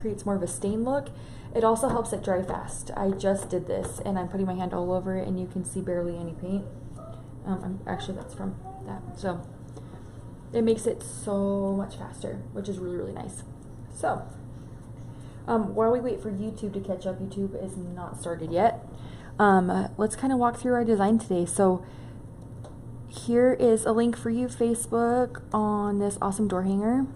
creates more of a stain look. It also helps it dry fast. I just did this and I'm putting my hand all over it and you can see barely any paint. Actually that's from that. So it makes it so much faster, which is really, really nice. So while we wait for YouTube to catch up, YouTube is not started yet. Let's kind of walk through our design today. So here is a link for you, Facebook, on this awesome door hanger.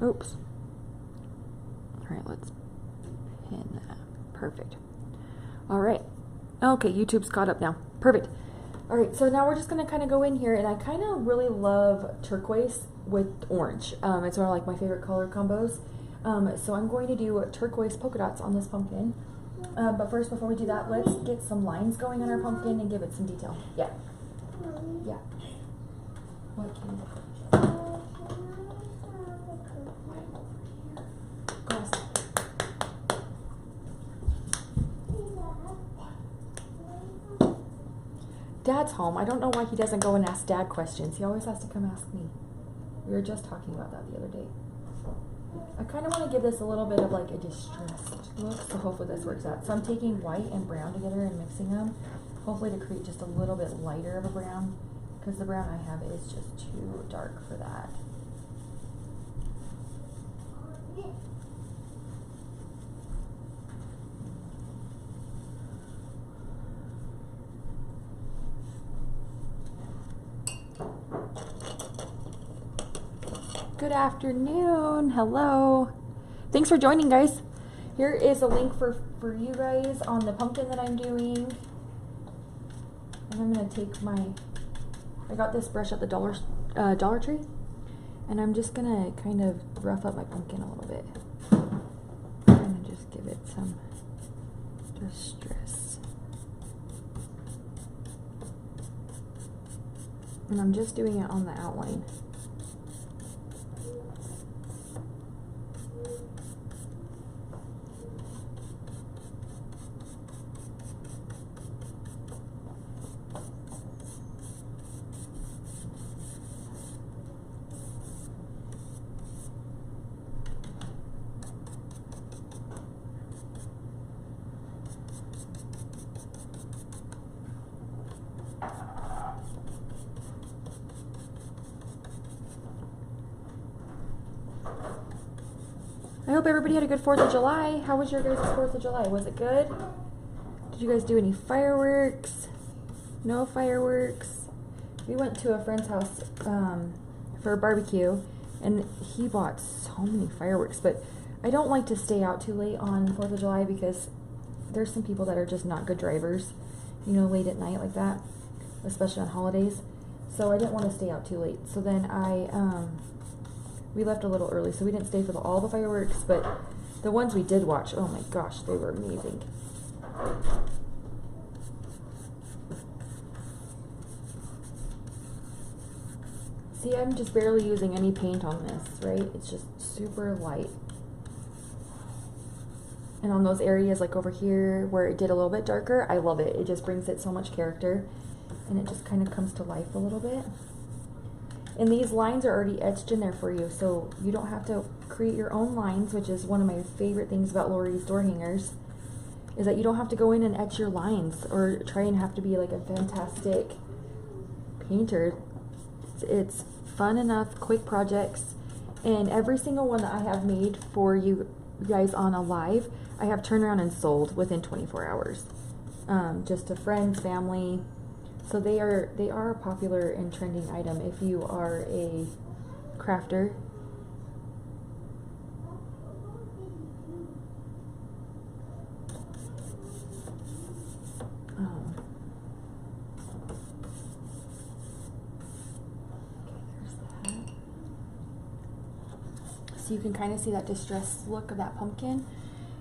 Oops. All right, let's pin that. Perfect. All right. Okay, YouTube's caught up now. Perfect. All right, so now we're just gonna kind of go in here, and I kind of really love turquoise with orange. It's one of like my favorite color combos. So I'm going to do turquoise polka dots on this pumpkin. But first, before we do that, let's get some lines going on our pumpkin and give it some detail. Yeah. Yeah. What can you Dad's home. I don't know why he doesn't go and ask Dad questions. He always has to come ask me. We were just talking about that the other day. I kind of want to give this a little bit of like a distressed look, so hopefully this works out. So I'm taking white and brown together and mixing them, hopefully to create just a little bit lighter of a brown, because the brown I have is just too dark for that. Good afternoon. Hello. Thanks for joining, guys. Here is a link for you guys on the pumpkin that I'm doing. And I'm going to take I got this brush at the Dollar Tree. And I'm just going to kind of rough up my pumpkin a little bit. I'm going to just give it some distress. And I'm just doing it on the outline. I hope everybody had a good 4th of July. How was your guys' 4th of July? Was it good? Did you guys do any fireworks? No fireworks? We went to a friend's house for a barbecue, and he bought so many fireworks, but I don't like to stay out too late on 4th of July because there's some people that are just not good drivers, you know, late at night like that, especially on holidays. So I didn't want to stay out too late. So then we left a little early, so we didn't stay for all the fireworks, but the ones we did watch, oh my gosh, they were amazing. See, I'm just barely using any paint on this, right? It's just super light. And on those areas like over here where it did a little bit darker, I love it. It just brings it so much character, and it just kind of comes to life a little bit. And these lines are already etched in there for you, so you don't have to create your own lines, which is one of my favorite things about Lori's door hangers, is that you don't have to go in and etch your lines or try and have to be like a fantastic painter. It's fun enough, quick projects, and every single one that I have made for you guys on a live, I have turned around and sold within 24 hours, just to friends, family. So they are a popular and trending item if you are a crafter. So you can kind of see that distressed look of that pumpkin,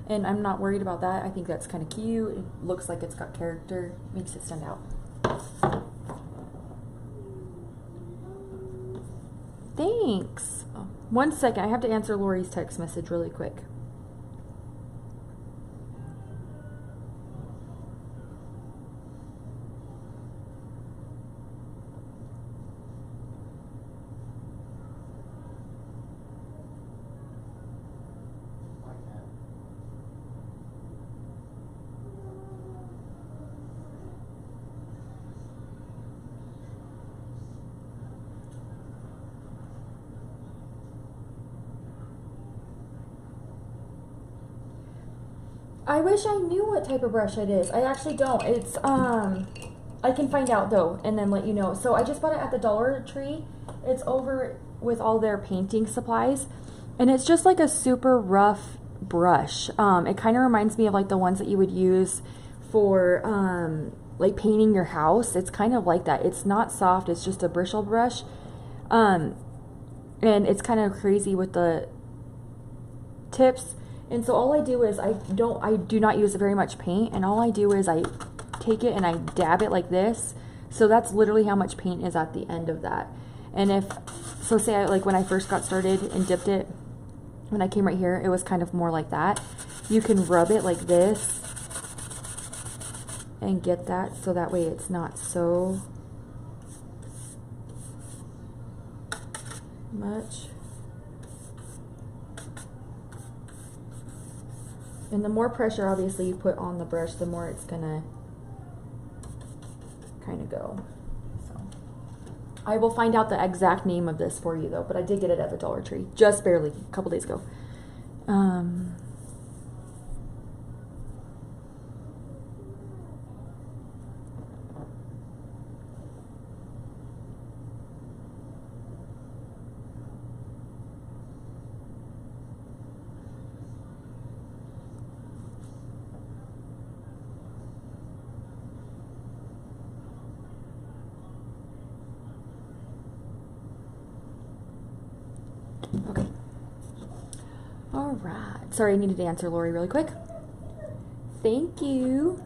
and I'm not worried about that. I think that's kind of cute. It looks like it's got character, makes it stand out. Thanks. Oh, 1 second, I have to answer Lori's text message really quick. I wish I knew what type of brush it is. I actually don't. It's, I can find out though and then let you know. So I just bought it at the Dollar Tree. It's over with all their painting supplies. And it's just like a super rough brush. It kind of reminds me of like the ones that you would use for like painting your house. It's kind of like that. It's not soft. It's just a bristle brush. And it's kind of crazy with the tips. And so all I do is I do not use very much paint, and all I do is I take it and I dab it like this. So that's literally how much paint is at the end of that. And if, so say I, like when I first got started and dipped it, when I came right here, it was kind of more like that. You can rub it like this and get that, so that way it's not so much. And the more pressure obviously you put on the brush, the more it's gonna kind of go. So I will find out the exact name of this for you though, but I did get it at the Dollar Tree, just barely, a couple days ago. Okay. All right. Sorry, I needed to answer Lori really quick. Thank you.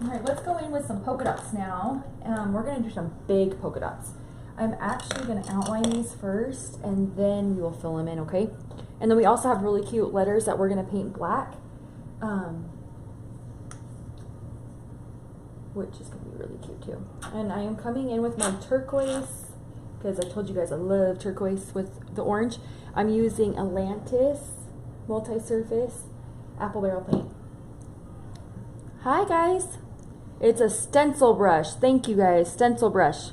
All right, let's go in with some polka dots now. We're going to do some big polka dots. I'm actually going to outline these first, and then we will fill them in, okay? And then we also have really cute letters that we're going to paint black, which is going to be really cute too. And I am coming in with my turquoise, because I told you guys I love turquoise with the orange. I'm using Atlantis multi-surface apple barrel paint. Hi guys. It's a stencil brush. Thank you guys. Stencil brush.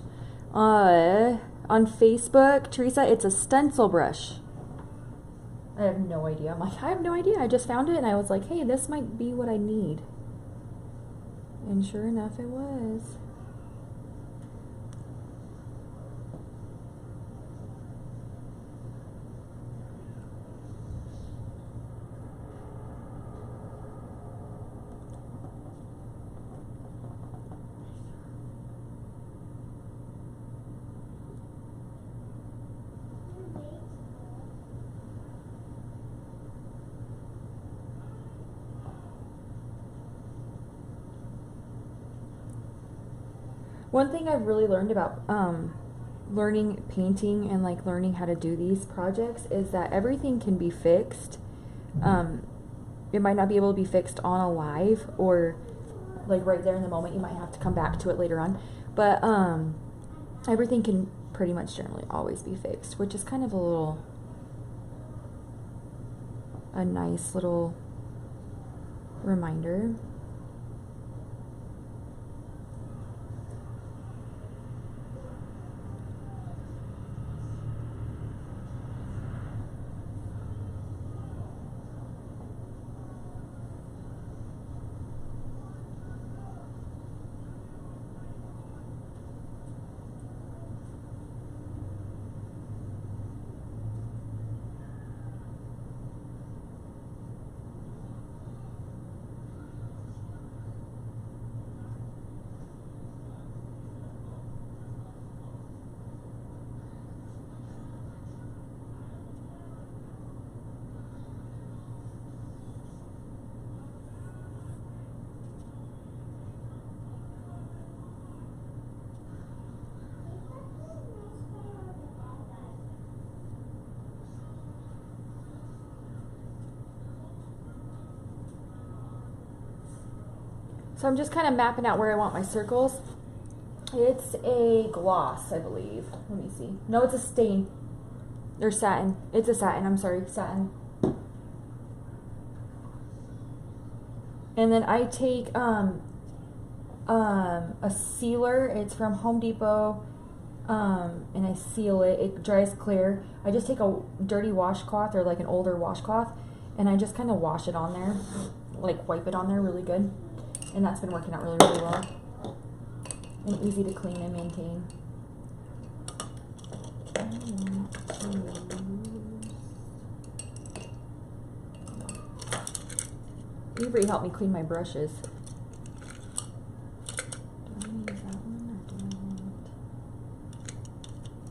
On Facebook, Teresa, it's a stencil brush. I have no idea. I'm like, I have no idea. I just found it and I was like, hey, this might be what I need. And sure enough, it was. One thing I've really learned about learning painting and like learning how to do these projects is that everything can be fixed. It might not be able to be fixed on a live or like right there in the moment. You might have to come back to it later on. But everything can pretty much generally always be fixed, which is kind of a nice little reminder. So I'm just kind of mapping out where I want my circles. It's a gloss, I believe. Let me see. No, it's a stain. Or satin. It's a satin, I'm sorry, satin. And then I take a sealer. It's from Home Depot. and I seal it. It dries clear. I just take a dirty washcloth or like an older washcloth, and I just kind of wash it on there, like wipe it on there really good. And that's been working out really, really well. And easy to clean and maintain. Avery helped me clean my brushes. Do I use that one or do I want...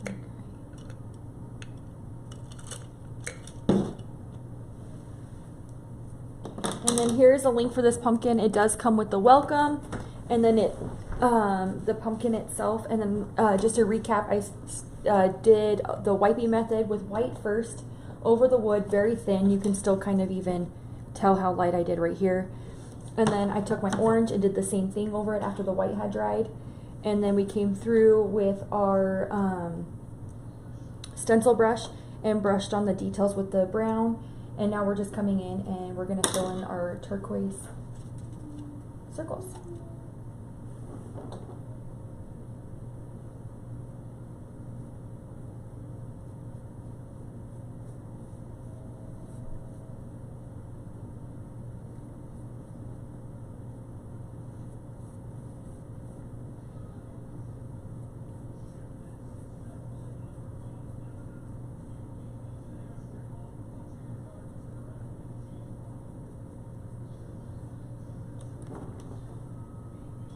Okay. And then here's a link for this pumpkin. It does come with the welcome, and then it the pumpkin itself, and then just a recap, I did the wiping method with white first over the wood, very thin. You can still kind of even tell how light I did right here. And then I took my orange and did the same thing over it after the white had dried. And then we came through with our stencil brush and brushed on the details with the brown. And now we're just coming in and we're going to fill in our turquoise circles.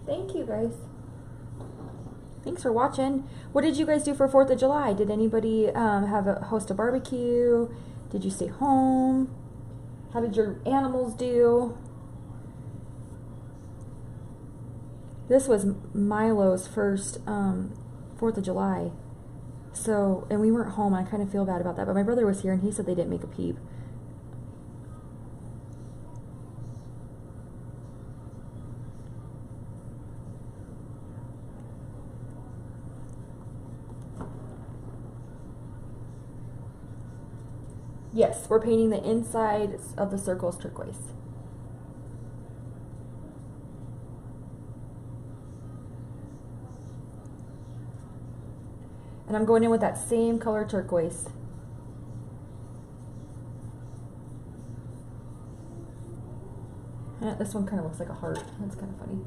Thank you guys. Thanks for watching. What did you guys do for 4th of July? Did anybody host a barbecue? Did you stay home? How did your animals do? This was Milo's first 4th of July. So, and we weren't home. I kind of feel bad about that. But my brother was here and he said they didn't make a peep. Yes, we're painting the inside of the circles turquoise. And I'm going in with that same color turquoise. This one kind of looks like a heart. That's kind of funny.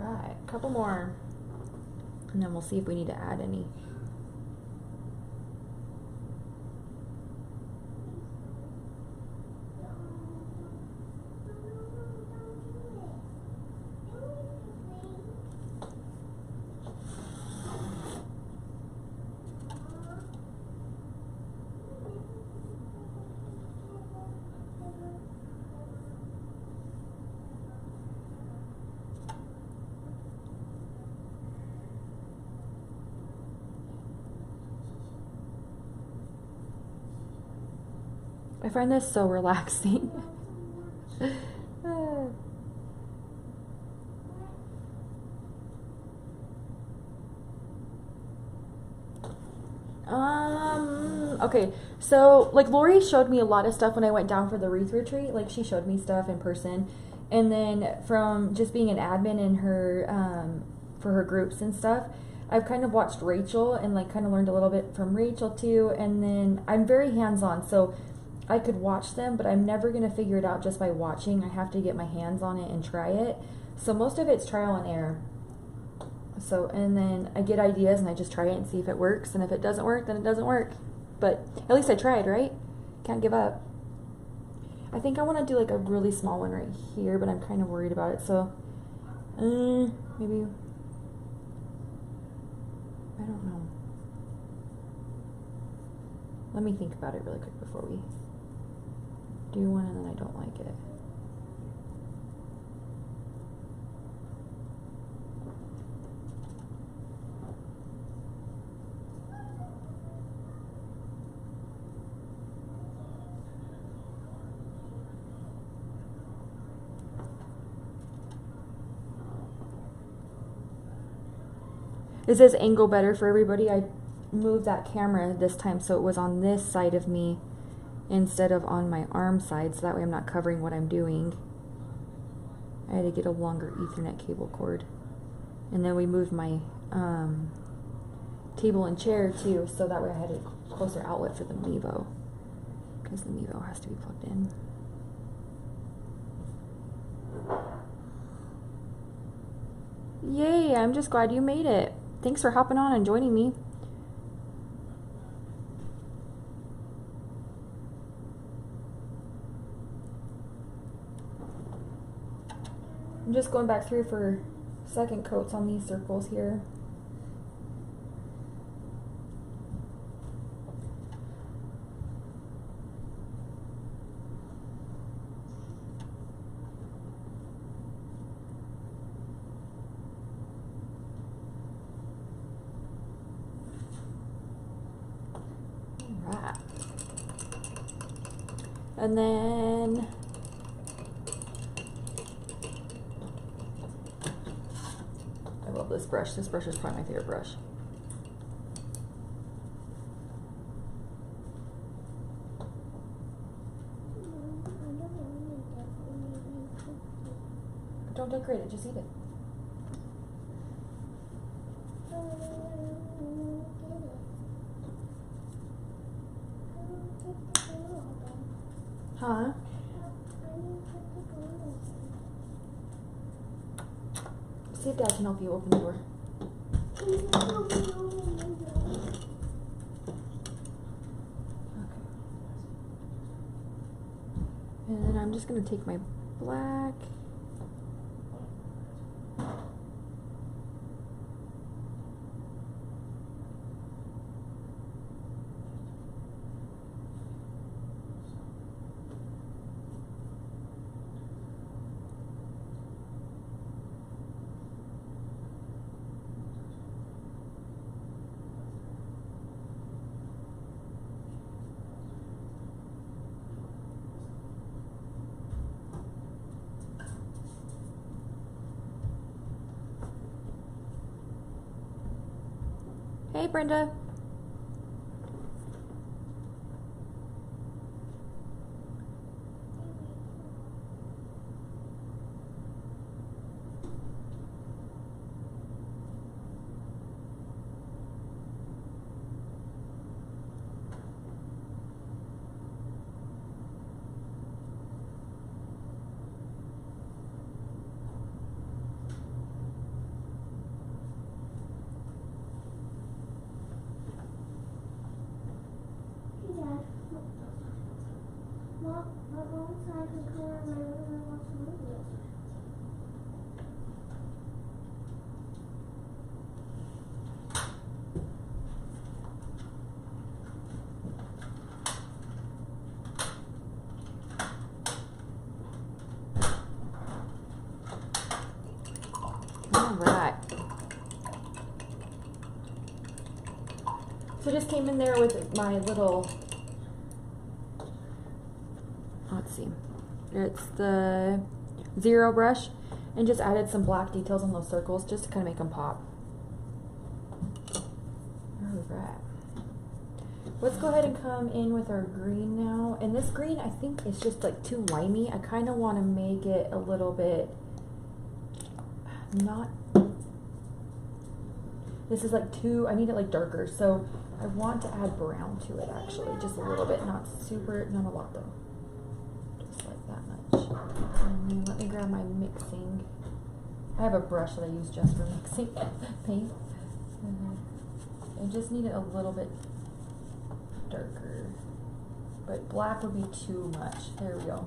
Alright, a couple more. And then we'll see if we need to add any. I find this so relaxing. Okay, so like Lori showed me a lot of stuff when I went down for the wreath retreat. Like she showed me stuff in person, and then from just being an admin in her for her groups and stuff, I've kind of watched Rachel and like kind of learned a little bit from Rachel too. And then I'm very hands-on, so I could watch them, but I'm never going to figure it out just by watching. I have to get my hands on it and try it. So most of it's trial and error. So, and then I get ideas and I just try it and see if it works. And if it doesn't work, then it doesn't work. But at least I tried, right? Can't give up. I think I want to do like a really small one right here, but I'm kind of worried about it. So, maybe, I don't know. Let me think about it really quick before we do one and then I don't like it. Is this angle better for everybody? I moved that camera this time so it was on this side of me instead of on my arm side, so that way I'm not covering what I'm doing. I had to get a longer Ethernet cable cord. And then we moved my table and chair too, so that way I had a closer outlet for the Mevo, because the Mevo has to be plugged in. Yay, I'm just glad you made it. Thanks for hopping on and joining me. I'm just going back through for second coats on these circles here. Alright. And then I love this brush. This brush is probably my favorite brush. Don't decorate it, just eat it. Huh? See if Dad can help you open the door. Okay. And then I'm just going to take my black. Hey, Brenda. Alright. So just came in there with my little, let's see, it's the zero brush, and just added some black details on those circles just to kind of make them pop. Alright. Let's go ahead and come in with our green now. And this green, I think, is just like too limey. I kind of want to make it a little bit not, this is like too, I need it like darker, so I want to add brown to it actually, just a little bit, not super, not a lot though, just like that much. And then let me grab my mixing I have a brush that I use just for mixing paint. I just need it a little bit darker, but black would be too much. There we go.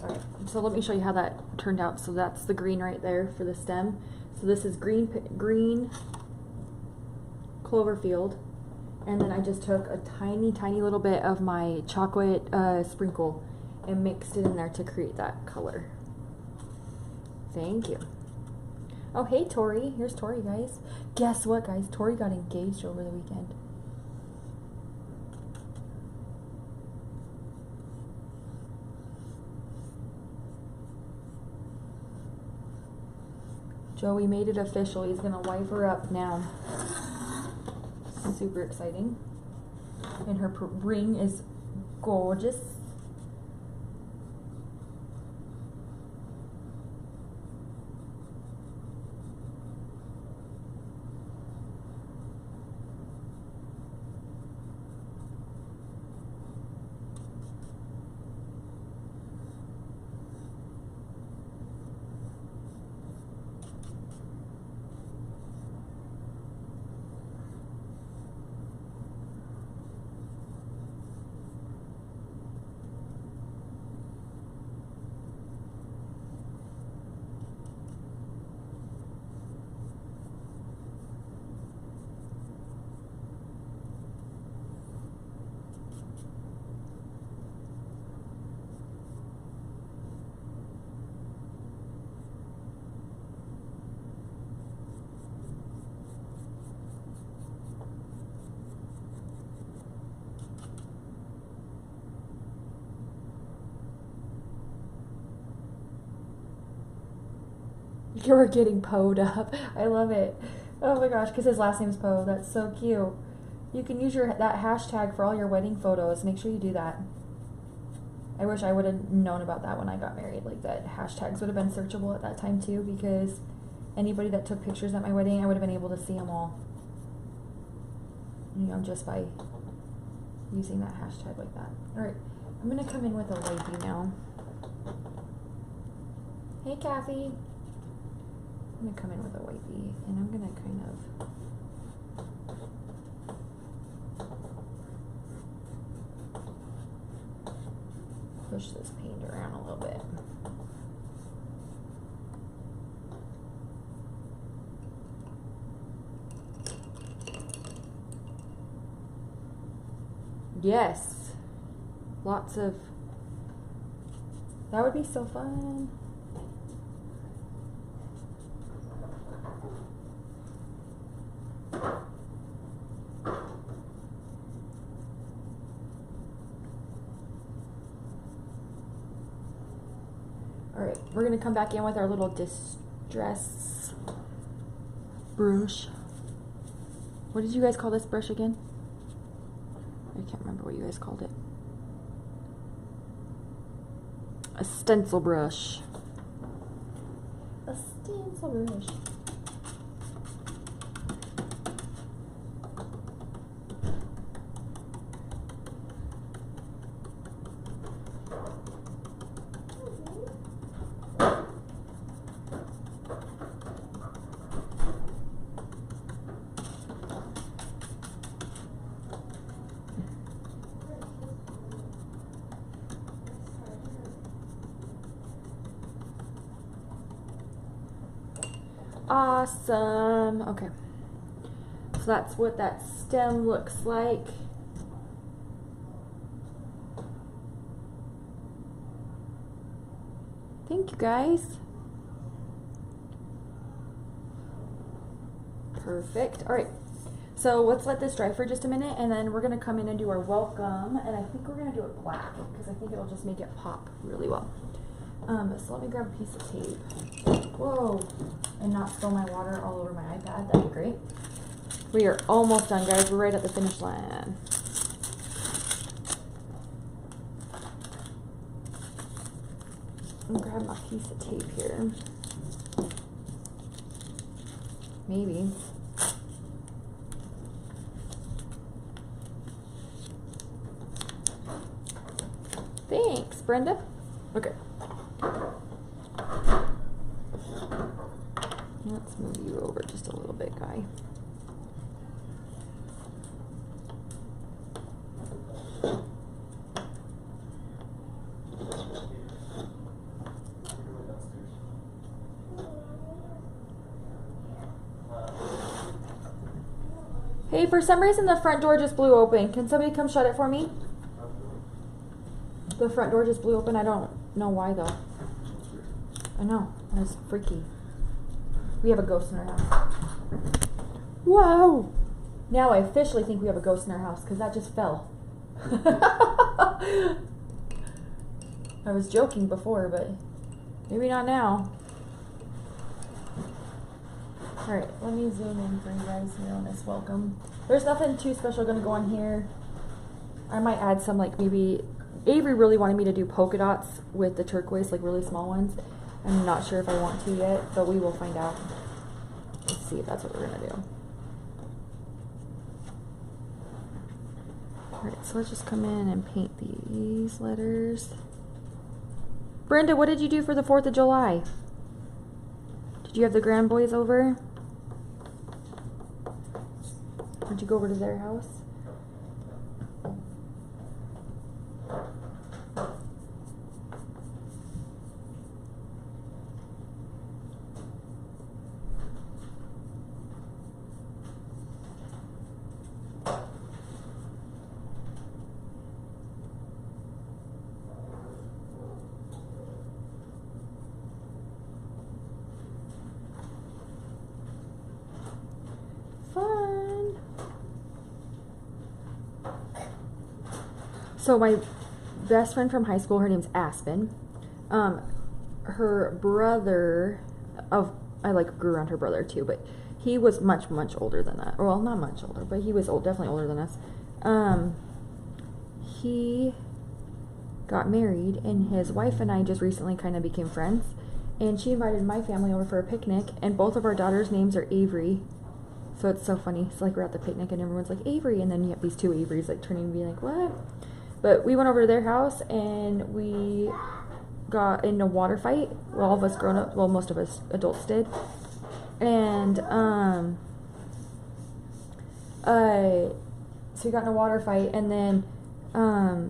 Alright, so let me show you how that turned out. So that's the green right there for the stem. So this is green Cloverfield, and then I just took a tiny little bit of my chocolate sprinkle and mixed it in there to create that color. Thank you. Oh, hey Tori. Here's Tori, guys. Guess what, guys? Tori got engaged over the weekend. Joey made it official. He's gonna wipe her up now. Super exciting. And her ring is gorgeous. You're getting Po'd up. I love it. Oh my gosh, because his last name's Poe. That's so cute. You can use that hashtag for all your wedding photos. Make sure you do that. I wish I would have known about that when I got married. Like, that hashtags would have been searchable at that time too, because anybody that took pictures at my wedding, I would have been able to see them all. You know, just by using that hashtag like that. Alright, I'm going to come in with a wipey now. Hey Kathy. I'm going to come in with a wipey, and I'm going to kind of push this paint around a little bit. Yes, lots of, that would be so fun. Alright, we're going to come back in with our little distress brush. What did you guys call this brush again? I can't remember what you guys called it. A stencil brush. A stencil brush. Awesome. Okay. So that's what that stem looks like. Thank you guys. Perfect. All right. So let's let this dry for just a minute, and then we're going to come in and do our welcome, and I think we're going to do it black because I think it'll just make it pop really well. So let me grab a piece of tape. Whoa. And not spill my water all over my iPad. That'd be great. We are almost done, guys. We're right at the finish line. I'm gonna grab my piece of tape here. Maybe. Brenda? Okay. Let's move you over just a little bit, Guy. Hey, for some reason the front door just blew open. Can somebody come shut it for me? The front door just blew open. I don't know why though. I know. That's freaky. We have a ghost in our house. Whoa! Now I officially think we have a ghost in our house because that just fell. I was joking before, but maybe not now. Alright, let me zoom in for you guys here on this welcome. There's nothing too special going to go on here. I might add some, like, maybe... Avery really wanted me to do polka dots with the turquoise, like really small ones. I'm not sure if I want to yet, but we will find out. Let's see if that's what we're going to do. Alright, so let's just come in and paint these letters. Brenda, what did you do for the 4th of July? Did you have the grand boys over? Did you go over to their house? So my best friend from high school, her name's Aspen. Her brother, I like grew around her brother too, but he was much older than that. Well, not much older, but he was definitely older than us. He got married, and his wife and I just recently kind of became friends. And she invited my family over for a picnic, and both of our daughters' names are Avery. So it's so funny. It's like we're at the picnic, and everyone's like Avery, and then you have these two Averys like turning and being like, what? But we went over to their house and we got in a water fight. Well, all of us grown up, well, most of us adults did. And so we got in a water fight, and then I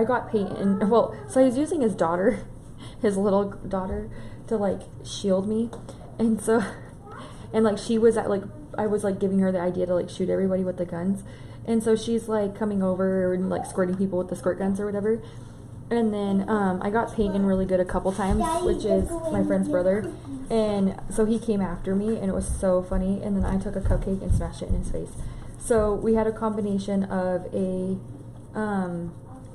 got paint, and well, so I was using his daughter, his little daughter, to like shield me, and so, and like she was at like, I was like giving her the idea to like shoot everybody with the guns. And so she's like coming over and like squirting people with the squirt guns or whatever. And then I got painting really good a couple times, which is my friend's brother. And so he came after me, and it was so funny. And then I took a cupcake and smashed it in his face. So we had a combination of a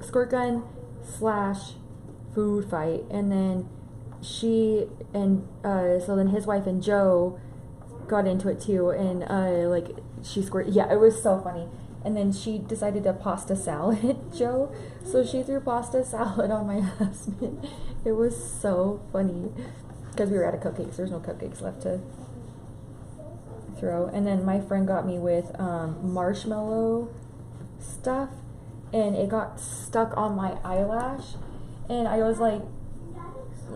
squirt gun / food fight. And then she and so then his wife and Joe got into it too. And like she squirted. Yeah, it was so funny. And then she decided to pasta salad Joe. So she threw pasta salad on my husband. It was so funny. Because we were out of cupcakes. There's no cupcakes left to throw. And then my friend got me with marshmallow stuff. And it got stuck on my eyelash. And I was like,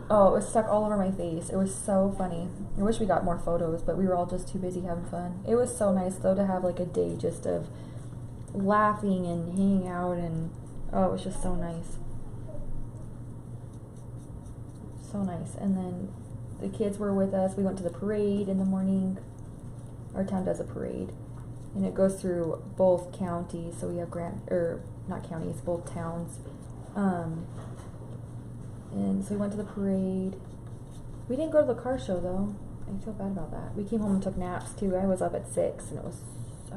oh, it was stuck all over my face. It was so funny. I wish we got more photos, but we were all just too busy having fun. It was so nice, though, to have like a day just of laughing and hanging out, and oh, it was just so nice. So nice. And then the kids were with us. We went to the parade in the morning. Our town does a parade, and it goes through both counties. So we have not counties, both towns. And so we went to the parade. We didn't go to the car show though. I feel bad about that. We came home and took naps too. I was up at 6, and I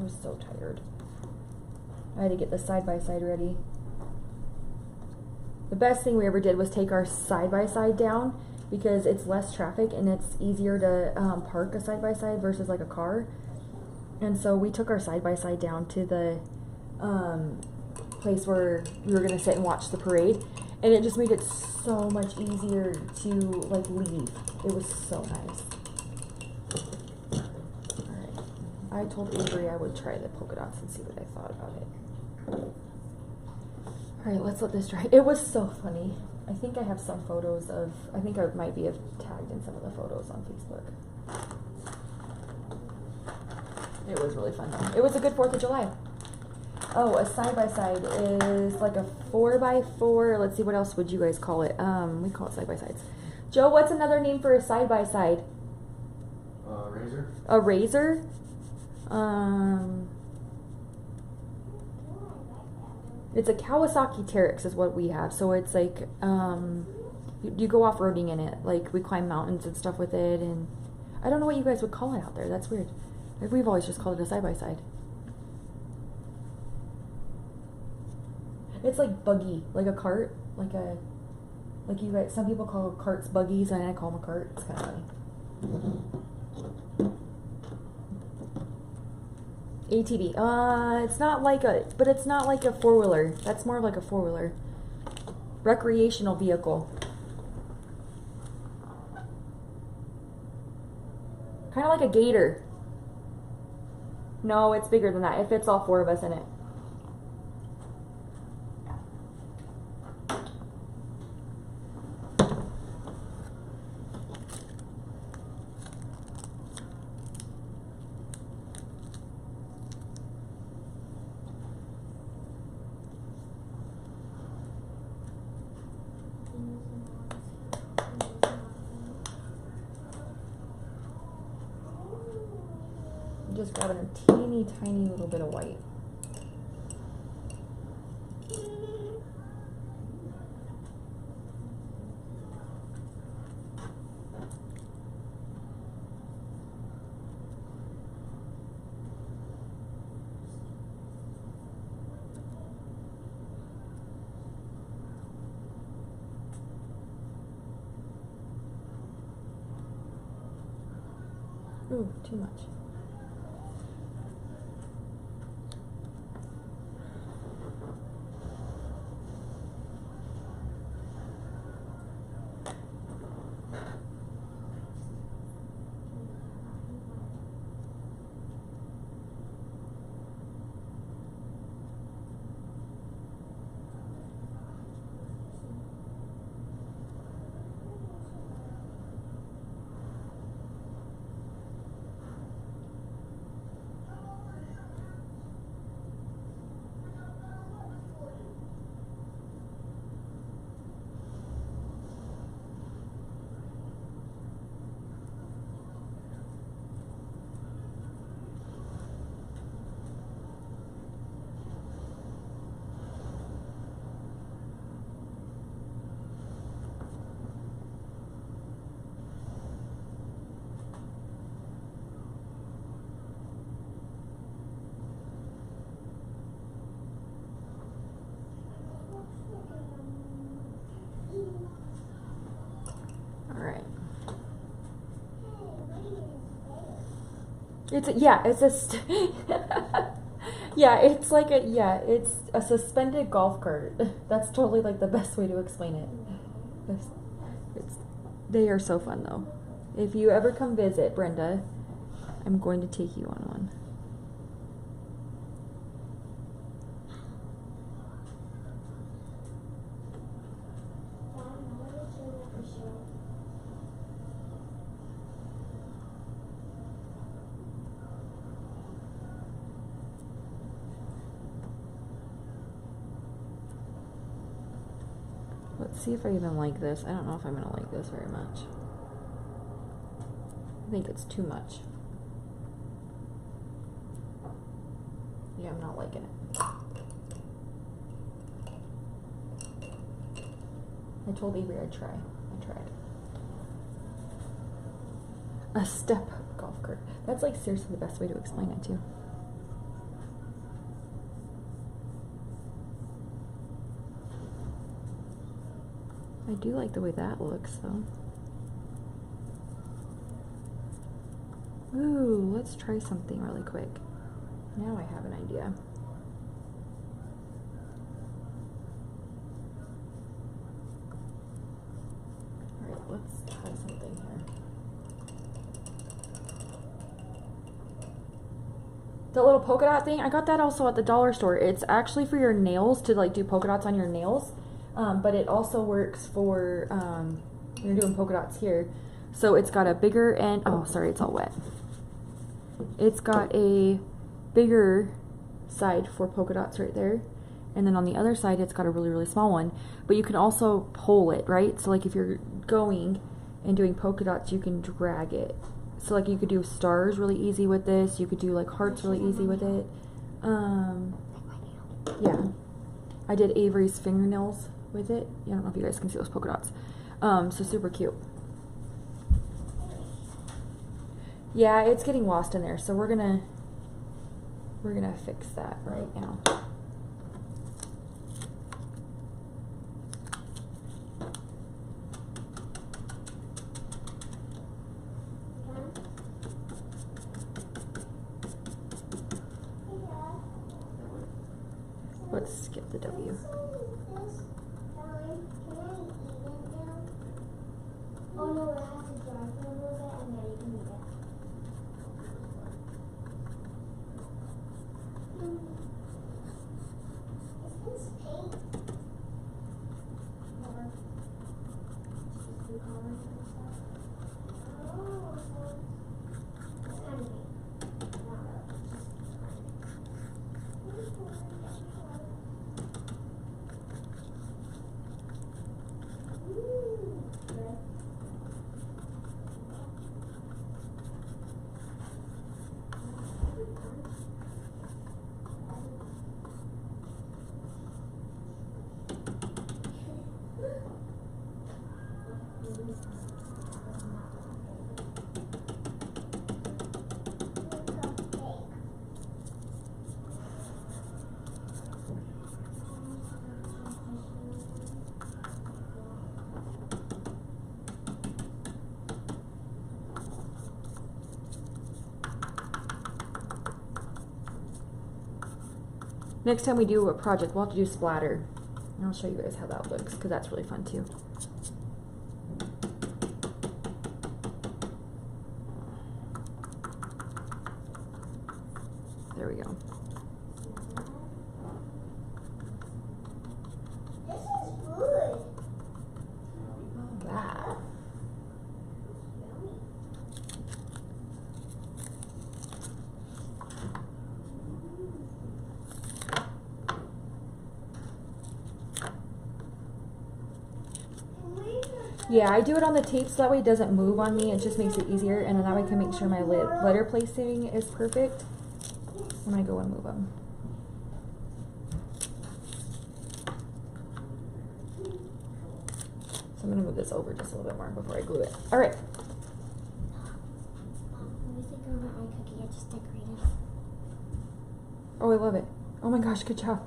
was so tired. I had to get the side-by-side ready. The best thing we ever did was take our side-by-side down, because it's less traffic and it's easier to park a side-by-side versus like a car. And so we took our side-by-side down to the place where we were going to sit and watch the parade, and it just made it so much easier to like leave. It was so nice. Alright, I told Avery I would try the polka dots and see what I thought about it. All right, let's let this dry. It was so funny. I think I have some photos of, I think I might be tagged in some of the photos on Facebook. It was really fun though. It was a good 4th of July. Oh, a side-by-side is like a 4x4. Let's see, what else would you guys call it? We call it side-by-sides. Joe, what's another name for a side-by-side? Razor. A razor? It's a Kawasaki Teryx is what we have. So it's like, you go off-roading in it. Like, we climb mountains and stuff with it. And I don't know what you guys would call it out there. That's weird. Like, we've always just called it a side-by-side. It's like buggy, like a cart, like you guys, some people call carts buggies and I call them a cart. It's kind of funny. ATV. It's not like but it's not like a 4-wheeler. That's more of like a 4-wheeler. Recreational vehicle. Kind of like a gator. No, it's bigger than that. It fits all 4 of us in it. Just grabbing a teeny tiny little bit of white. Ooh, too much. It's a, yeah, it's a yeah, it's like a it's a suspended golf cart. That's totally like the best way to explain it. They are so fun though. If you ever come visit, Brenda, I'm going to take you on one. Let's see if I even like this. I don't know if I'm gonna like this very much. I think it's too much. Yeah, I'm not liking it. I told Avery I'd try. I tried. A step golf cart. That's like seriously the best way to explain it too. I do like the way that looks though. Ooh, let's try something really quick. Now I have an idea. Alright, let's try something here. The little polka dot thing, I got that also at the dollar store. It's actually for your nails, to like do polka dots on your nails. But it also works for when you're doing polka dots here. So it's got a bigger end. Oh, sorry, it's all wet. It's got a bigger side for polka dots right there. And then on the other side, it's got a really, really small one. But you can also pull it, right? So like if you're going and doing polka dots, you can drag it. So like you could do stars really easy with this. You could do like hearts really easy with it. Yeah. I did Avery's fingernails with it. I don't know if you guys can see those polka dots. So super cute. Yeah, it's getting lost in there. So we're gonna fix that right now. Let's skip the W. Oh no, it has to dry for a little bit and then you can eat it. Is this pink? Or just blue colors and stuff? Oh, so it's kind of pink. Not really. Next time we do a project, we'll have to do splatter. And I'll show you guys how that looks, because that's really fun too. There we go. This is good. Oh, that. Yeah, I do it on the tape so that way it doesn't move on me. It just makes it easier, and then that way I can make sure my letter placing is perfect when I go and move them. So I'm going to move this over just a little bit more before I glue it. All right. Let me think of my eye cookie I just decorated. Oh, I love it. Oh my gosh, good job.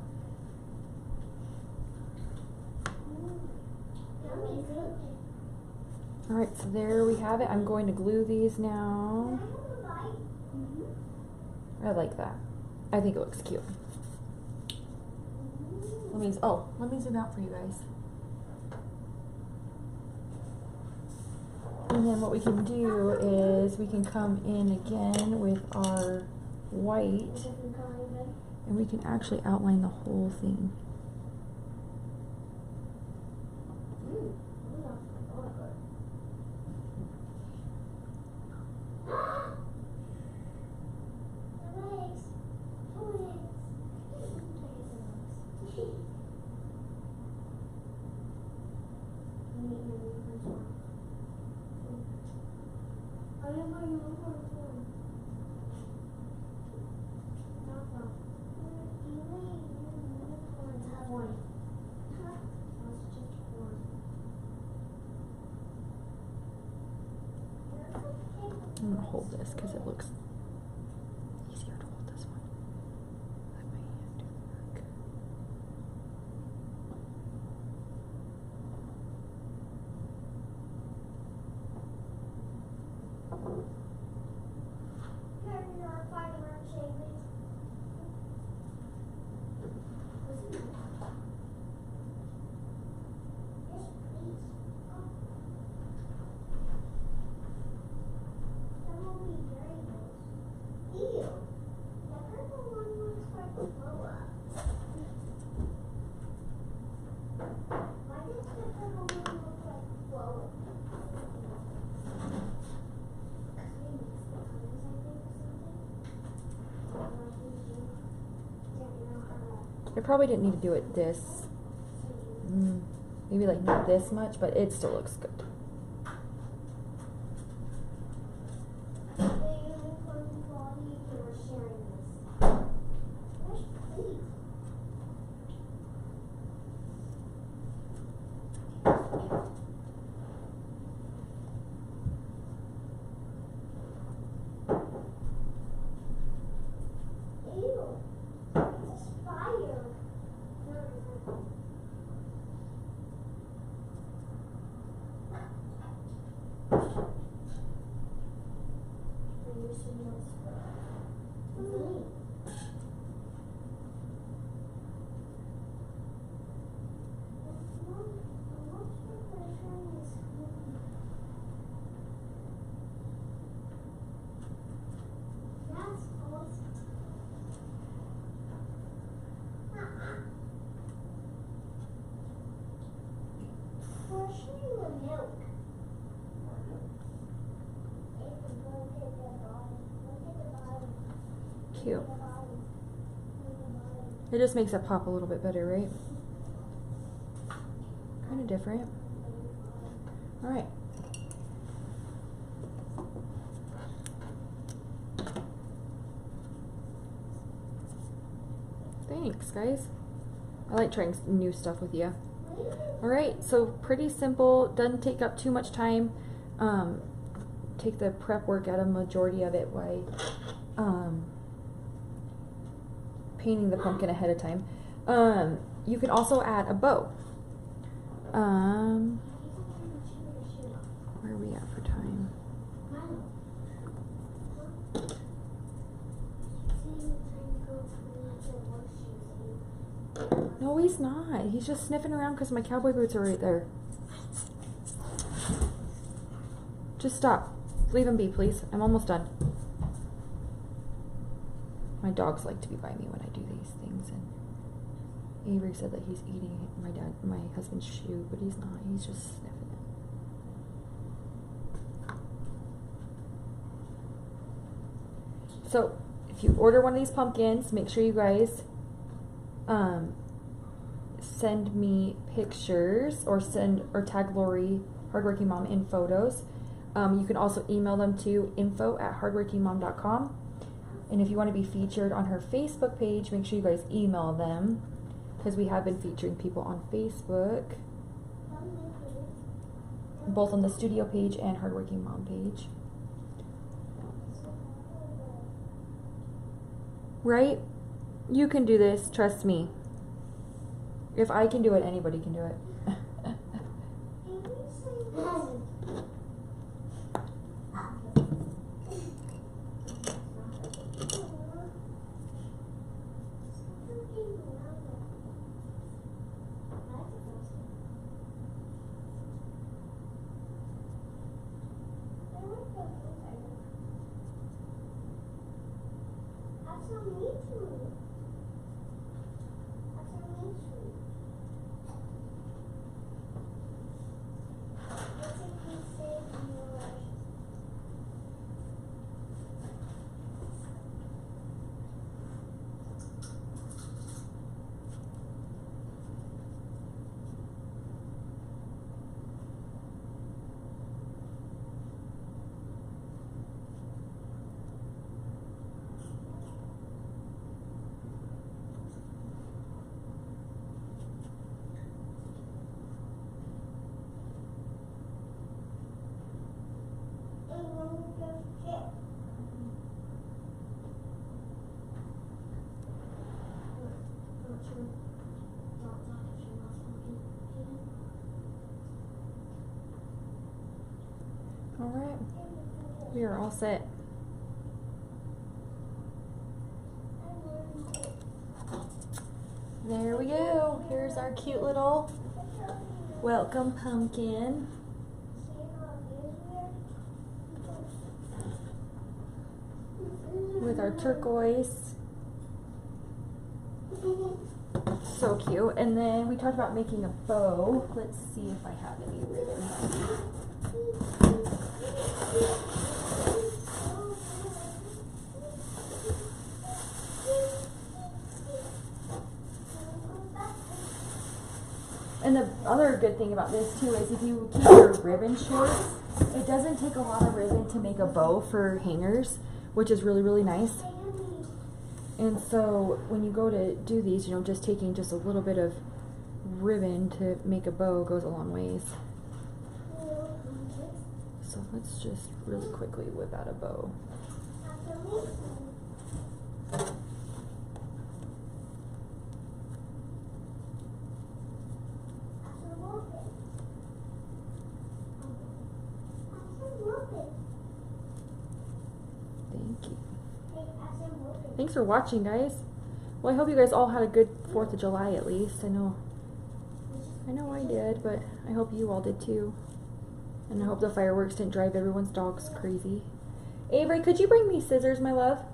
Yummy. All right, so there we have it. I'm going to glue these now. I like that. I think it looks cute. Let me zoom out for you guys. And then what we can do is we can come in again with our white, and we can actually outline the whole thing. I'm gonna hold this because it looks easier to hold this one. Let my hand do the work. Ew. I probably didn't need to do it this, maybe like not this much, but it still looks good. Cute. It just makes it pop a little bit better, right? Kind of different. All right. Thanks, guys. I like trying new stuff with you. All right, so pretty simple. Doesn't take up too much time. Take the prep work out of majority of it by painting the pumpkin ahead of time. You can also add a bow. Where are we at for time? No, he's not. He's just sniffing around because my cowboy boots are right there. Just stop. Leave him be, please. I'm almost done. My dogs like to be by me when I do these things, and Avery said that he's eating my husband's shoe, but he's not. He's just sniffing it. So, if you order one of these pumpkins, make sure you guys send me pictures or tag Lori, Hardworking Mom, in photos. You can also email them to info@hardworkingmom.com. And if you want to be featured on her Facebook page, make sure you guys email them, because we have been featuring people on Facebook, both on the studio page and Hardworking Mom page. Right? You can do this, trust me. If I can do it, anybody can do it. All right, we are all set. There we go. Here's our cute little welcome pumpkin. With our turquoise. So cute. And then we talked about making a bow. Let's see if I have any ribbon. good thing about this too is if you keep your ribbon short, it doesn't take a lot of ribbon to make a bow for hangers, which is really, really nice. And so when you go to do these, you know, just taking just a little bit of ribbon to make a bow goes a long ways. So let's just really quickly whip out a bow. Thank you. Thanks for watching, guys. Well, I hope you guys all had a good 4th of July at least. I know I did, but I hope you all did too. And I hope the fireworks didn't drive everyone's dogs crazy. Avery, could you bring me scissors, my love?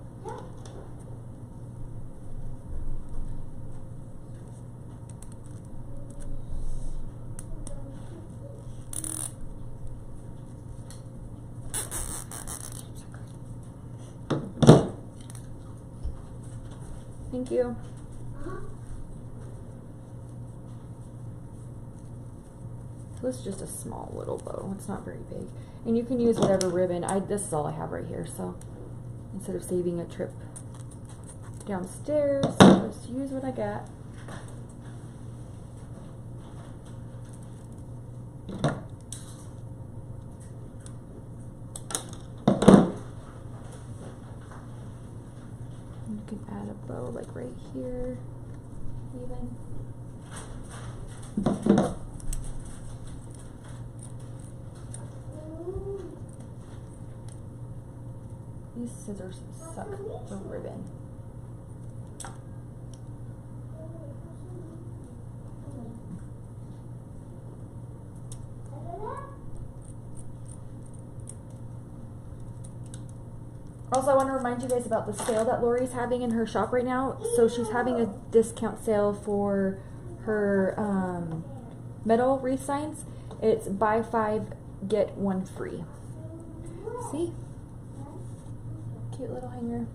Thank you. So this is just a small little bow. It's not very big. And you can use whatever ribbon. This is all I have right here, so instead of saving a trip downstairs, just use what I got. You can add a bow like right here, even. These scissors suck the ribbon. Also, I want to remind you guys about the sale that Lori's having in her shop right now. So she's having a discount sale for her metal wreath signs. It's buy 5, get 1 free. See? Cute little hanger.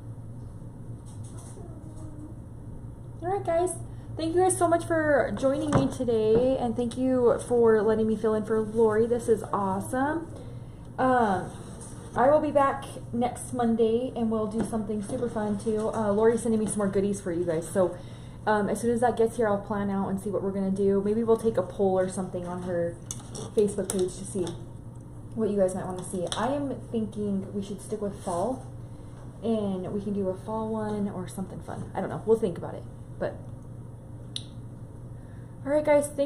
Alright guys, thank you guys so much for joining me today, and thank you for letting me fill in for Lori. This is awesome. I will be back next Monday and we'll do something super fun too. Lori's sending me some more goodies for you guys, so as soon as that gets here I'll plan out and see what we're gonna do. Maybe we'll take a poll or something on her Facebook page to see what you guys might want to see. I am thinking we should stick with fall, and we can do a fall one or something fun. I don't know. We'll think about it. But alright guys, thanks